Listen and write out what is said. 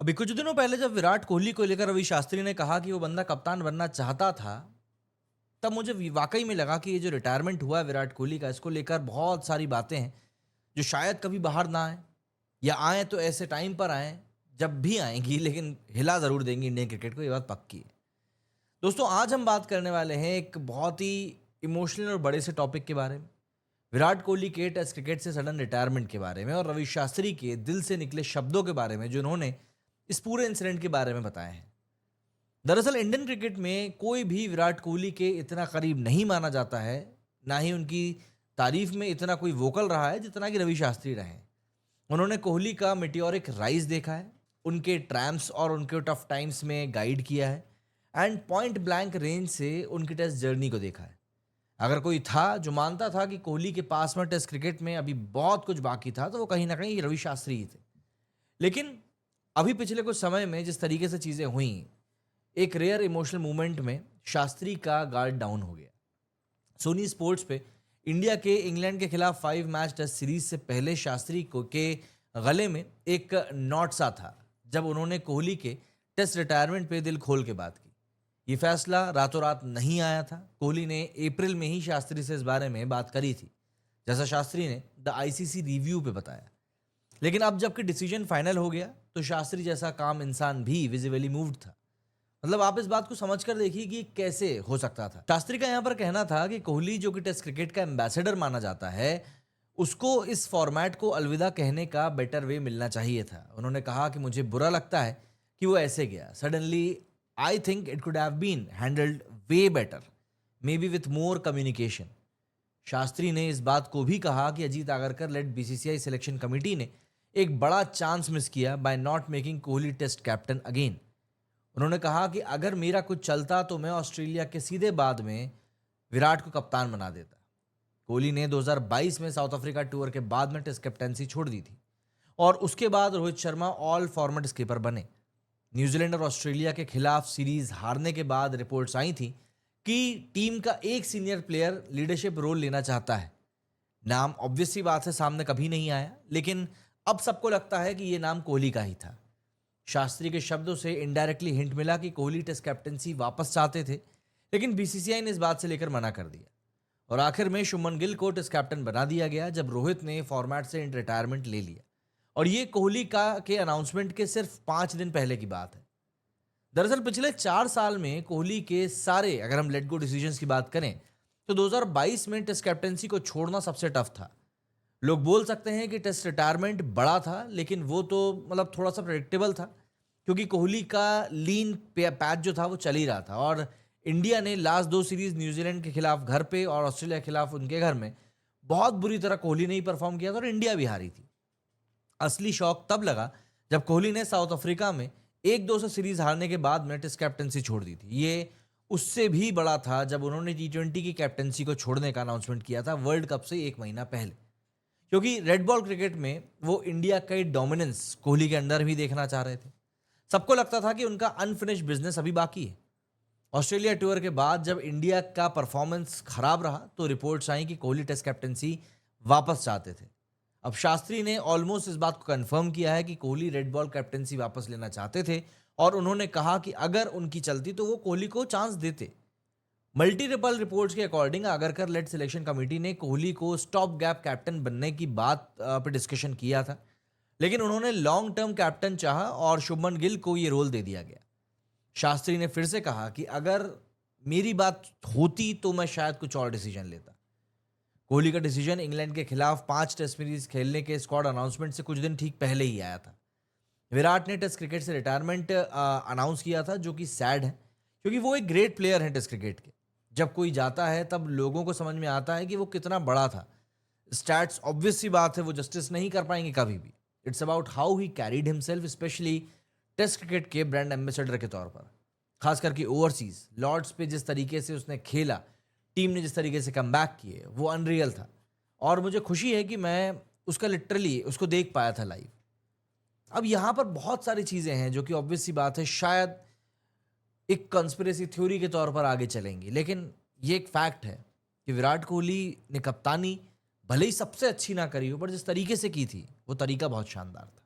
अभी कुछ दिनों पहले जब विराट कोहली को लेकर रवि शास्त्री ने कहा कि वो बंदा कप्तान बनना चाहता था, तब मुझे वाकई में लगा कि ये जो रिटायरमेंट हुआ है विराट कोहली का, इसको लेकर बहुत सारी बातें हैं जो शायद कभी बाहर ना आए, या आए तो ऐसे टाइम पर आए जब भी आएंगी, लेकिन हिला जरूर देंगी इंडियन क्रिकेट को, ये बात पक्की है। दोस्तों, आज हम बात करने वाले हैं एक बहुत ही इमोशनल और बड़े से टॉपिक के बारे में। विराट कोहली के टेस्ट क्रिकेट से सडन रिटायरमेंट के बारे में और रवि शास्त्री के दिल से निकले शब्दों के बारे में जो उन्होंने इस पूरे इंसिडेंट के बारे में बताए हैं। दरअसल इंडियन क्रिकेट में कोई भी विराट कोहली के इतना करीब नहीं माना जाता है, ना ही उनकी तारीफ में इतना कोई वोकल रहा है जितना कि रवि शास्त्री रहे हैं। उन्होंने कोहली का मेटियोरिक राइज देखा है, उनके ट्रैम्प्स और उनके टफ टाइम्स में गाइड किया है, एंड पॉइंट ब्लैंक रेंज से उनकी टेस्ट जर्नी को देखा है। अगर कोई था जो मानता था कि कोहली के पास में टेस्ट क्रिकेट में अभी बहुत कुछ बाकी था, तो वो कहीं ना कहीं रवि शास्त्री ही थे। लेकिन अभी पिछले कुछ समय में जिस तरीके से चीज़ें हुई, एक रेयर इमोशनल मूवमेंट में शास्त्री का गार्ड डाउन हो गया। सोनी स्पोर्ट्स पे इंडिया के इंग्लैंड के खिलाफ 5 मैच टेस्ट सीरीज से पहले शास्त्री को के गले में एक नॉट सा था जब उन्होंने कोहली के टेस्ट रिटायरमेंट पे दिल खोल के बात की। ये फैसला रातों रात नहीं आया था। कोहली ने अप्रैल में ही शास्त्री से इस बारे में बात करी थी, जैसा शास्त्री ने द आईसीसी रिव्यू पे बताया। लेकिन अब जबकि डिसीजन फाइनल हो गया, तो शास्त्री जैसा काम इंसान भी विजिबली मूव्ड था। मतलब आप इस बात को समझ कर देखिए कि कैसे हो सकता था। शास्त्री का यहाँ पर कहना था कि कोहली, जो कि टेस्ट क्रिकेट का एम्बेसडर माना जाता है, उसको इस फॉर्मेट को अलविदा कहने का बेटर वे मिलना चाहिए था। उन्होंने कहा कि मुझे बुरा लगता है कि वो ऐसे गया। Suddenly I think it could have been handled way better, maybe with more communication. Shastri ने इस बात को भी कहा कि Ajit Agarkar led BCCI selection committee ने एक बड़ा चांस मिस किया by not making Kohli test captain again. उन्होंने कहा कि अगर मेरा कुछ चलता तो मैं ऑस्ट्रेलिया के सीधे बाद में विराट को कप्तान बना देता। कोहली ने 2022 में साउथ अफ्रीका टूर के बाद में टेस्ट कैप्टनसी छोड़ दी थी और उसके बाद Rohit Sharma all format skipper बने। न्यूजीलैंड और ऑस्ट्रेलिया के खिलाफ सीरीज हारने के बाद रिपोर्ट्स आई थी कि टीम का एक सीनियर प्लेयर लीडरशिप रोल लेना चाहता है। नाम ऑब्वियस सी बात है सामने कभी नहीं आया, लेकिन अब सबको लगता है कि यह नाम कोहली का ही था। शास्त्री के शब्दों से इनडायरेक्टली हिंट मिला कि कोहली टेस्ट कैप्टनसी वापस चाहते थे, लेकिन बीसीसीआई ने इस बात से लेकर मना कर दिया और आखिर में शुभमन गिल को टेस्ट कैप्टन बना दिया गया जब रोहित ने फॉर्मेट से रिटायरमेंट ले लिया। और ये कोहली का के अनाउंसमेंट के सिर्फ 5 दिन पहले की बात है। दरअसल पिछले 4 साल में कोहली के सारे, अगर हम लेट गो डिसीजंस की बात करें, तो 2022 में टेस्ट कैप्टनसी को छोड़ना सबसे टफ था। लोग बोल सकते हैं कि टेस्ट रिटायरमेंट बड़ा था, लेकिन वो तो मतलब थोड़ा सा प्रेडिक्टेबल था, क्योंकि कोहली का लीन पैच जो था वो चल ही रहा था और इंडिया ने लास्ट 2 सीरीज न्यूजीलैंड के खिलाफ घर पे और ऑस्ट्रेलिया के खिलाफ उनके घर में बहुत बुरी तरह कोहली ने ही परफॉर्म किया था और इंडिया भी हारी थी। असली शौक तब लगा जब कोहली ने साउथ अफ्रीका में 1-2 से सीरीज हारने के बाद में टेस्ट कैप्टनसी छोड़ दी थी। ये उससे भी बड़ा था जब उन्होंने T20 की कैप्टनसी को छोड़ने का अनाउंसमेंट किया था वर्ल्ड कप से 1 महीना पहले, क्योंकि रेड बॉल क्रिकेट में वो इंडिया का डोमिनेंस कोहली के अंदर भी देखना चाह रहे थे। सबको लगता था कि उनका अनफिनिश्ड बिजनेस अभी बाकी है। ऑस्ट्रेलिया टूर के बाद जब इंडिया का परफॉर्मेंस खराब रहा, तो रिपोर्ट्स आई कि कोहली टेस्ट कैप्टनसी वापस चाहते थे। अब शास्त्री ने ऑलमोस्ट इस बात को कंफर्म किया है कि कोहली रेड बॉल कैप्टनसी वापस लेना चाहते थे और उन्होंने कहा कि अगर उनकी चलती तो वो कोहली को चांस देते। मल्टीपल रिपोर्ट्स के according Agarkar led selection committee ने कोहली को स्टॉप गैप कैप्टन बनने की बात पर डिस्कशन किया था, लेकिन उन्होंने लॉन्ग टर्म कैप्टन चाहा और शुभमन गिल को ये रोल दे दिया गया। शास्त्री ने फिर से कहा कि अगर मेरी बात होती तो मैं शायद कुछ और डिसीजन लेता। कोहली का डिसीजन इंग्लैंड के खिलाफ 5 टेस्ट सीरीज खेलने के स्क्वाड अनाउंसमेंट से कुछ दिन ठीक पहले ही आया था। विराट ने टेस्ट क्रिकेट से रिटायरमेंट अनाउंस किया था, जो कि सैड है, क्योंकि वो एक ग्रेट प्लेयर है टेस्ट क्रिकेट के। जब कोई जाता है तब लोगों को समझ में आता है कि वो कितना बड़ा था। स्टैट्स ऑब्वियस सी बात है वो जस्टिस नहीं कर पाएंगे कभी भी। It's about how he carried himself, specially test cricket के ब्रांड एम्बेसडर के तौर पर, खास करके ओवरसीज लॉर्ड्स पे जिस तरीके से उसने खेला, टीम ने जिस तरीके से कमबैक किए, वो अनरियल था। और मुझे खुशी है कि मैं उसका लिटरली उसको देख पाया था लाइव। अब यहाँ पर बहुत सारी चीज़ें हैं जो कि ऑब्वियस सी बात है शायद एक कंस्पिरेसी थ्योरी के तौर पर आगे चलेंगी, लेकिन ये एक फैक्ट है कि विराट कोहली ने कप्तानी भले ही सबसे अच्छी ना करी हो, पर जिस तरीके से की थी वो तरीका बहुत शानदार था।